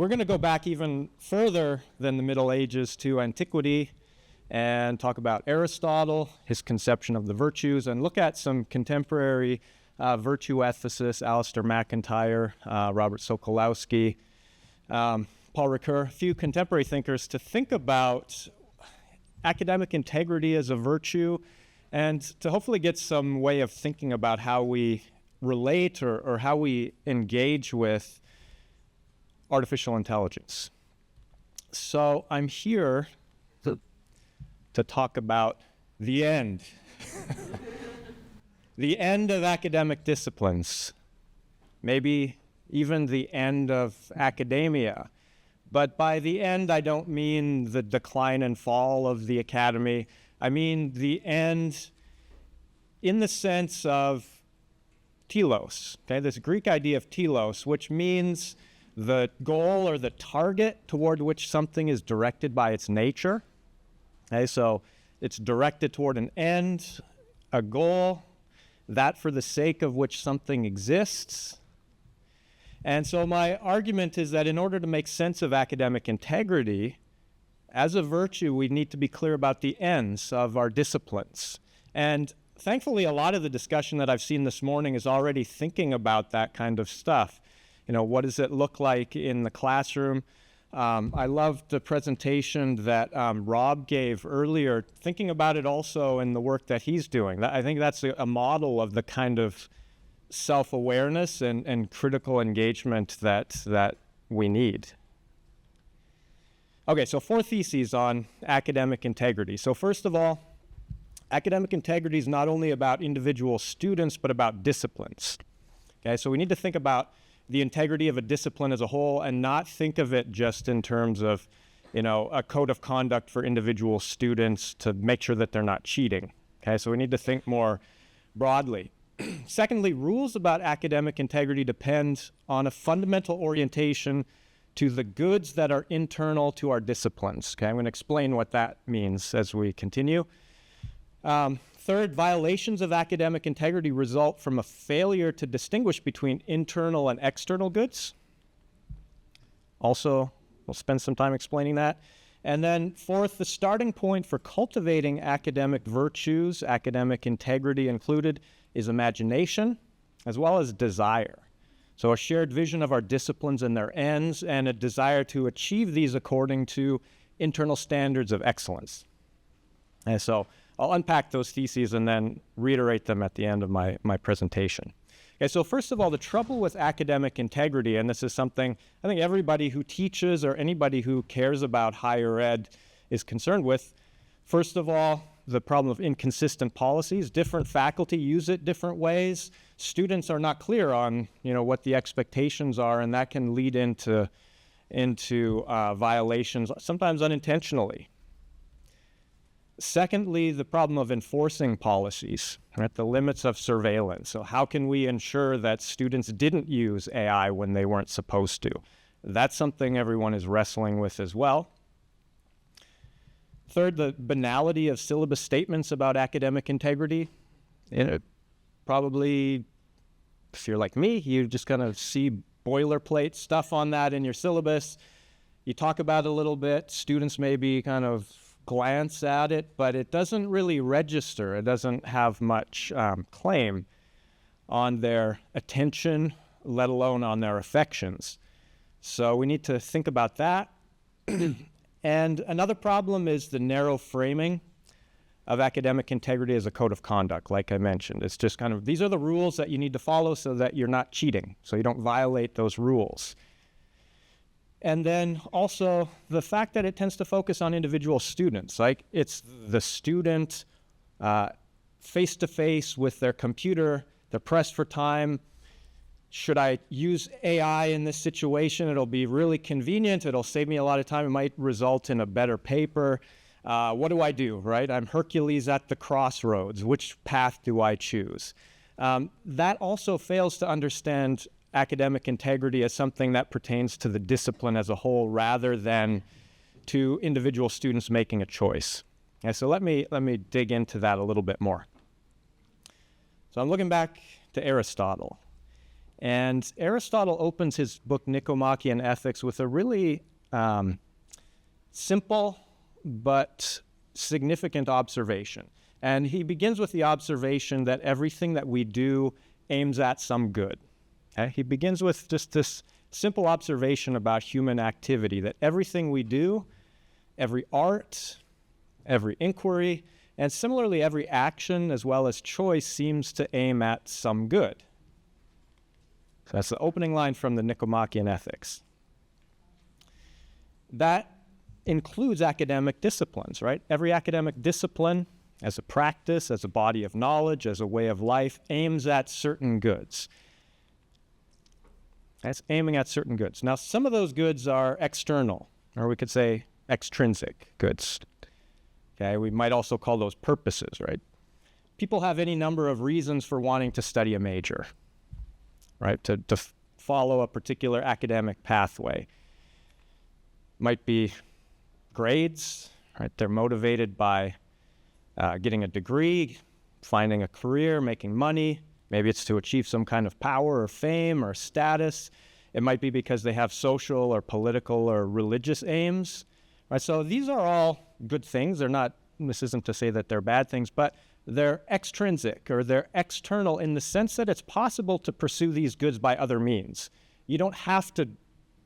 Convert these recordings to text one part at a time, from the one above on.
we're going to go back even further than the Middle Ages to antiquity and talk about Aristotle, his conception of the virtues, and look at some contemporary virtue ethicists, Alistair MacIntyre, Robert Sokolowski, Paul Ricoeur, a few contemporary thinkers, to think about academic integrity as a virtue and to hopefully get some way of thinking about how we relate or how we engage with artificial intelligence. So I'm here to talk about the end. The end of academic disciplines, maybe even the end of academia. But by the end, I don't mean the decline and fall of the academy. I mean the end in the sense of telos, okay? This Greek idea of telos, which means the goal or the target toward which something is directed by its nature. Okay, so it's directed toward an end, a goal, that for the sake of which something exists. And so my argument is that in order to make sense of academic integrity, as a virtue, we need to be clear about the ends of our disciplines. And thankfully, a lot of the discussion that I've seen this morning is already thinking about that kind of stuff. You know, what does it look like in the classroom? I loved the presentation that Rob gave earlier, thinking about it also in the work that he's doing. I think that's a model of the kind of self-awareness and critical engagement that we need. Okay, so 4 theses on academic integrity. So first of all, academic integrity is not only about individual students, but about disciplines. Okay, so we need to think about the integrity of a discipline as a whole and not think of it just in terms of, you know, a code of conduct for individual students to make sure that they're not cheating. Okay, so we need to think more broadly. Secondly, rules about academic integrity depend on a fundamental orientation to the goods that are internal to our disciplines. Okay, I'm going to explain what that means as we continue. Third, violations of academic integrity result from a failure to distinguish between internal and external goods. Also, we'll spend some time explaining that. And then fourth, the starting point for cultivating academic virtues, academic integrity included, is imagination as well as desire. So a shared vision of our disciplines and their ends and a desire to achieve these according to internal standards of excellence. And so I'll unpack those theses and then reiterate them at the end of my presentation. Okay, so first of all, the trouble with academic integrity, and this is something I think everybody who teaches or anybody who cares about higher ed is concerned with. First of all, the problem of inconsistent policies. Different faculty use it different ways. Students are not clear on, you know, what the expectations are, and that can lead into violations, sometimes unintentionally. Secondly, the problem of enforcing policies, right? The limits of surveillance. So how can we ensure that students didn't use AI when they weren't supposed to? That's something everyone is wrestling with as well. Third, the banality of syllabus statements about academic integrity. Probably, if you're like me, you just kind of see boilerplate stuff on that in your syllabus. You talk about it a little bit. Students maybe kind of glance at it, but it doesn't really register. It doesn't have much claim on their attention, let alone on their affections. So we need to think about that. And another problem is the narrow framing of academic integrity as a code of conduct, like I mentioned. It's just kind of, these are the rules that you need to follow so that you're not cheating, so you don't violate those rules. And then also the fact that it tends to focus on individual students. Like it's the student face-to-face with their computer, they're pressed for time. Should I use AI in this situation? It'll be really convenient. It'll save me a lot of time. It might result in a better paper. What do I do, right? I'm Hercules at the crossroads. Which path do I choose? That also fails to understand academic integrity as something that pertains to the discipline as a whole rather than to individual students making a choice. Okay, so let me dig into that a little bit more. So I'm looking back to Aristotle. And Aristotle opens his book Nicomachean Ethics with a really simple but significant observation. And he begins with the observation that everything that we do aims at some good. Okay? He begins with just this simple observation about human activity, that everything we do, every art, every inquiry, and similarly every action as well as choice seems to aim at some good. So that's the opening line from the Nicomachean Ethics. That includes academic disciplines, right? Every academic discipline, as a practice, as a body of knowledge, as a way of life, aims at certain goods. That's aiming at certain goods. Now, some of those goods are external, or we could say extrinsic goods. Okay, we might also call those purposes, right? People have any number of reasons for wanting to study a major, right? To follow a particular academic pathway. Might be grades, right? They're motivated by getting a degree, finding a career, making money. Maybe it's to achieve some kind of power or fame or status. It might be because they have social or political or religious aims. Right? So these are all good things. This isn't to say that they're bad things, but they're extrinsic or they're external in the sense that it's possible to pursue these goods by other means. You don't have to,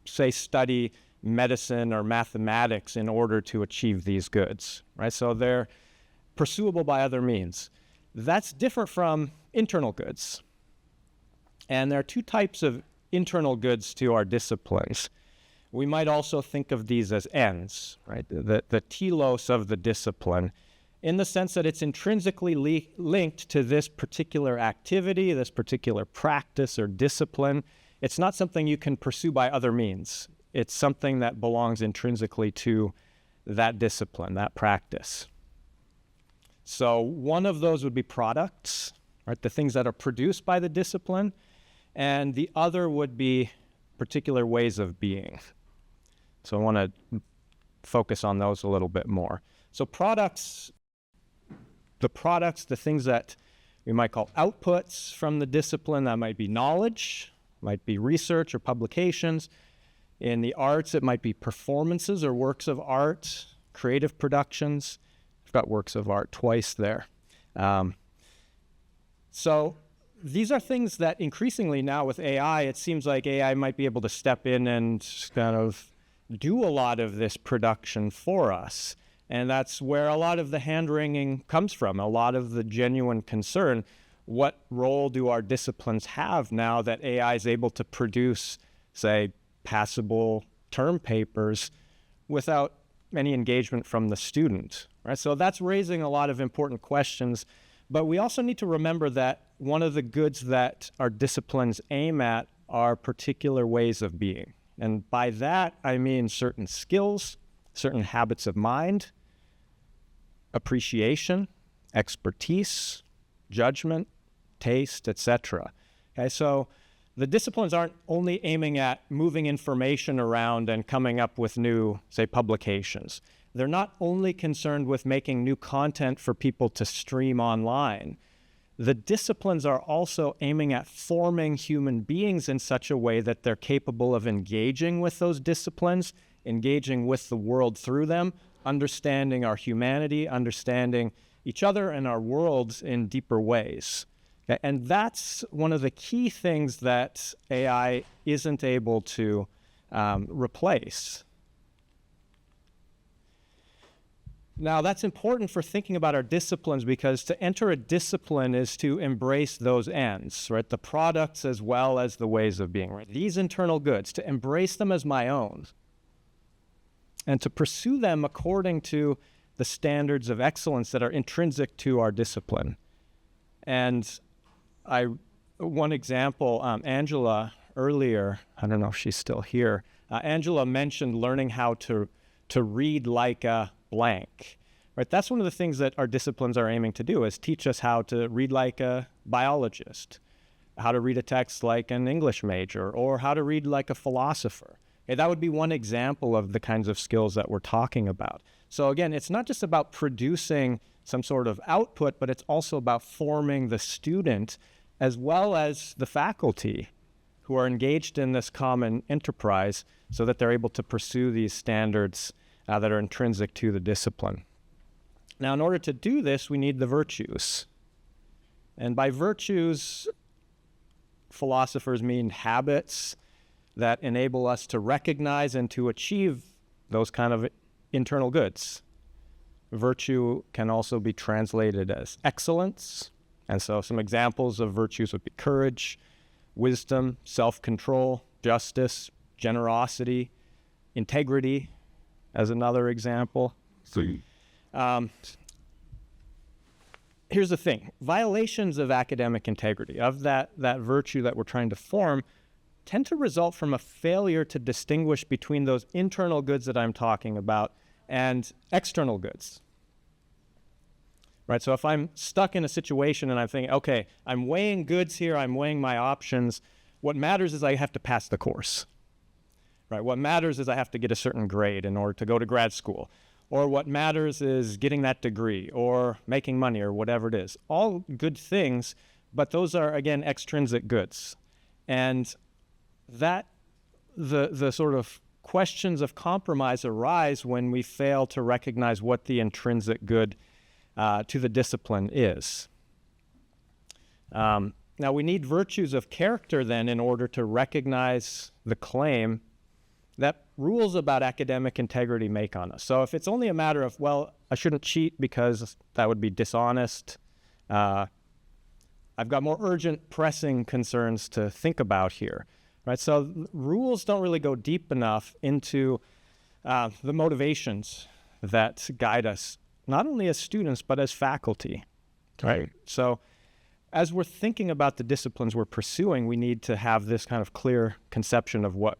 say, study medicine or mathematics in order to achieve these goods, right? So they're pursuable by other means. That's different from internal goods. And there are two types of internal goods to our disciplines. We might also think of these as ends, right? The telos of the discipline, in the sense that it's intrinsically linked to this particular activity, this particular practice or discipline. It's not something you can pursue by other means. It's something that belongs intrinsically to that discipline, that practice. So one of those would be products, right? The things that are produced by the discipline, and the other would be particular ways of being. So I want to focus on those a little bit more. So the things that we might call outputs from the discipline, that might be knowledge, might be research or publications. In the arts, it might be performances or works of art, creative productions. I've got works of art twice there. So these are things that increasingly now with AI, it seems like AI might be able to step in and kind of do a lot of this production for us. And that's where a lot of the hand-wringing comes from, a lot of the genuine concern. What role do our disciplines have now that AI is able to produce, say, passable term papers without any engagement from the student, right? So that's raising a lot of important questions. But we also need to remember that one of the goods that our disciplines aim at are particular ways of being. And by that, I mean certain skills, certain habits of mind, appreciation, expertise, judgment, taste, etc. Okay, so the disciplines aren't only aiming at moving information around and coming up with new, say, publications. They're not only concerned with making new content for people to stream online. The disciplines are also aiming at forming human beings in such a way that they're capable of engaging with those disciplines, engaging with the world through them, understanding our humanity, understanding each other and our worlds in deeper ways. And that's one of the key things that AI isn't able to replace. Now, that's important for thinking about our disciplines, because to enter a discipline is to embrace those ends, right? The products as well as the ways of being, right? These internal goods, to embrace them as my own and to pursue them according to the standards of excellence that are intrinsic to our discipline. And one example, Angela earlier, I don't know if she's still here, Angela mentioned learning how to read like a blank, right? That's one of the things that our disciplines are aiming to do, is teach us how to read like a biologist, how to read a text like an English major, or how to read like a philosopher. Okay, that would be one example of the kinds of skills that we're talking about. So again, it's not just about producing some sort of output, but it's also about forming the student as well as the faculty who are engaged in this common enterprise so that they're able to pursue these standards that are intrinsic to the discipline. Now, in order to do this, we need the virtues. And by virtues, philosophers mean habits that enable us to recognize and to achieve those kind of internal goods. Virtue can also be translated as excellence. And so some examples of virtues would be courage, wisdom, self-control, justice, generosity, integrity as another example. Here's the thing. Violations of academic integrity, of that virtue that we're trying to form, tend to result from a failure to distinguish between those internal goods that I'm talking about and external goods. Right? So if I'm stuck in a situation and I'm thinking, okay, I'm weighing goods here, I'm weighing my options, what matters is I have to pass the course. Right? What matters is I have to get a certain grade in order to go to grad school. Or what matters is getting that degree or making money or whatever it is. All good things, but those are, again, extrinsic goods. And that the sort of questions of compromise arise when we fail to recognize what the intrinsic good to the discipline is. Now, we need virtues of character then in order to recognize the claim that rules about academic integrity make on us. So if it's only a matter of, well, I shouldn't cheat because that would be dishonest, I've got more urgent, pressing concerns to think about here, right? So rules don't really go deep enough into the motivations that guide us, not only as students, but as faculty, right? So as we're thinking about the disciplines we're pursuing, we need to have this kind of clear conception of what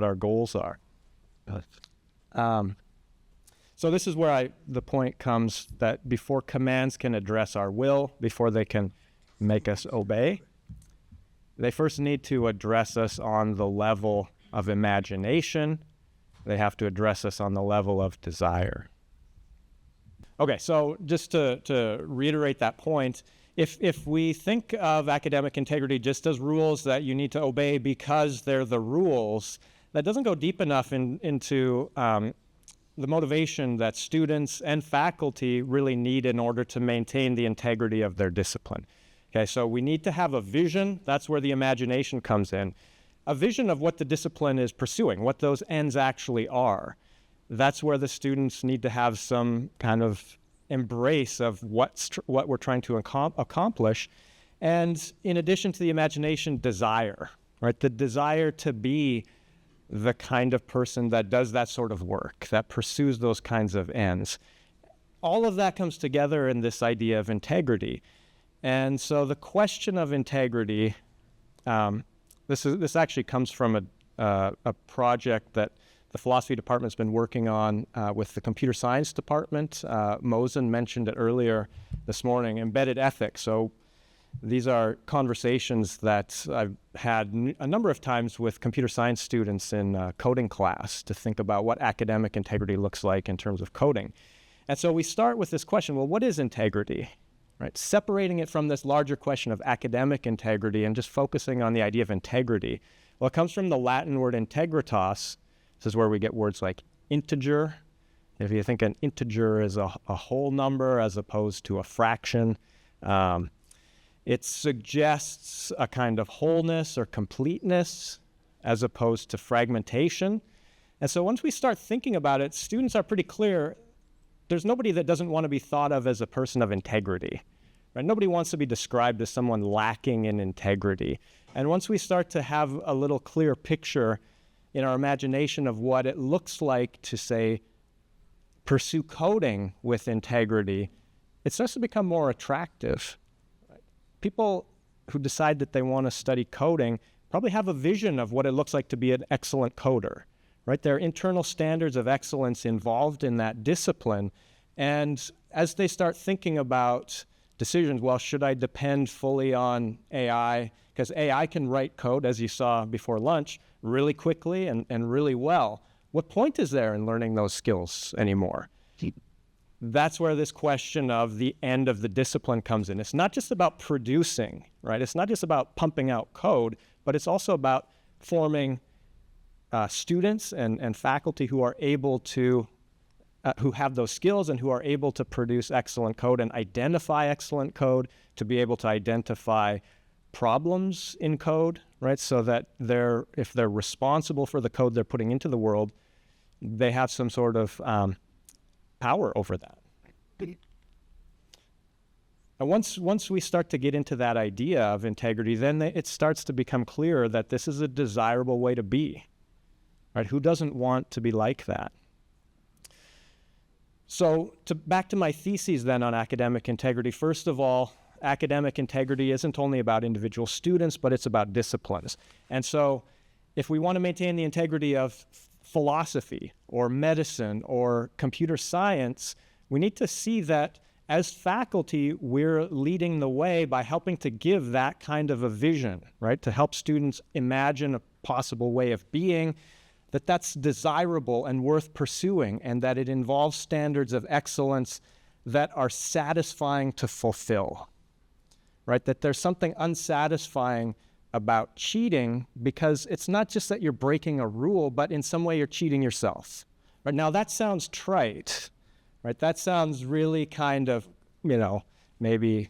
our goals are. So this is where the point comes that before commands can address our will, before they can make us obey, they first need to address us on the level of imagination. They have to address us on the level of desire. Okay, so just to reiterate that point, if we think of academic integrity just as rules that you need to obey because they're the rules, that doesn't go deep enough into the motivation that students and faculty really need in order to maintain the integrity of their discipline. Okay, so we need to have a vision. That's where the imagination comes in. A vision of what the discipline is pursuing, what those ends actually are. That's where the students need to have some kind of embrace of what we're trying to accomplish. And in addition to the imagination, desire, right? The desire to be the kind of person that does that sort of work, that pursues those kinds of ends. All of that comes together in this idea of integrity. And so the question of integrity, this actually comes from a project that the philosophy department's been working on with the computer science department. Mosen mentioned it earlier this morning, embedded ethics. So these are conversations that I've had a number of times with computer science students in coding class to think about what academic integrity looks like in terms of coding. And so we start with this question, well, what is integrity? Right? Separating it from this larger question of academic integrity and just focusing on the idea of integrity. Well, it comes from the Latin word integritas. This is where we get words like integer. If you think an integer is a whole number as opposed to a fraction, it suggests a kind of wholeness or completeness as opposed to fragmentation. And so once we start thinking about it, students are pretty clear. There's nobody that doesn't want to be thought of as a person of integrity. Right? Nobody wants to be described as someone lacking in integrity. And once we start to have a little clear picture in our imagination of what it looks like to, say, pursue coding with integrity, it starts to become more attractive. People who decide that they want to study coding probably have a vision of what it looks like to be an excellent coder, right? There are internal standards of excellence involved in that discipline. And as they start thinking about decisions, well, should I depend fully on AI? Because AI can write code, as you saw before lunch, really quickly and really well. What point is there in learning those skills anymore? that's where this question of the end of the discipline comes in. It's not just about producing, right? It's not just about pumping out code, but it's also about forming students and faculty who are able to, who have those skills and who are able to produce excellent code and identify excellent code, to be able to identify problems in code, right? So that if they're responsible for the code they're putting into the world, they have some sort of power over that. And once we start to get into that idea of integrity, then it starts to become clearer that this is a desirable way to be, right? Who doesn't want to be like that? So back to my theses then on academic integrity. First of all, academic integrity isn't only about individual students, but it's about disciplines. And so if we want to maintain the integrity of philosophy or medicine or computer science, we need to see that as faculty, we're leading the way by helping to give that kind of a vision, right? To help students imagine a possible way of being, that's desirable and worth pursuing, and that it involves standards of excellence that are satisfying to fulfill, right? That there's something unsatisfying about cheating, because it's not just that you're breaking a rule, but in some way you're cheating yourself. Right? Now that sounds trite, right? That sounds really kind of, maybe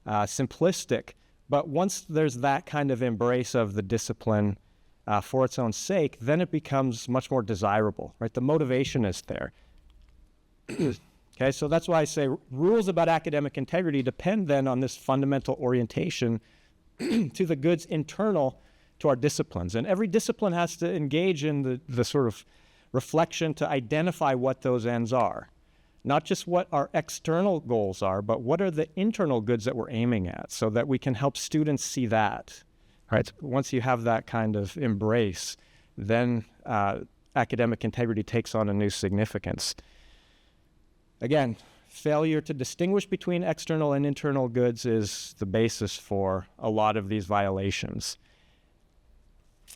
simplistic. But once there's that kind of embrace of the discipline for its own sake, then it becomes much more desirable, right? The motivation is there. Okay, so that's why I say rules about academic integrity depend then on this fundamental orientation to the goods internal to our disciplines. And every discipline has to engage in the sort of reflection to identify what those ends are. Not just what our external goals are, but what are the internal goods that we're aiming at, so that we can help students see that. Right? Once you have that kind of embrace, then academic integrity takes on a new significance. Again, failure to distinguish between external and internal goods is the basis for a lot of these violations.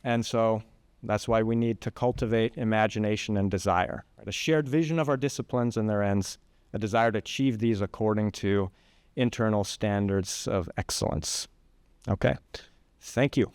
And so that's why we need to cultivate imagination and desire, right? A shared vision of our disciplines and their ends, a desire to achieve these according to internal standards of excellence. Okay, thank you.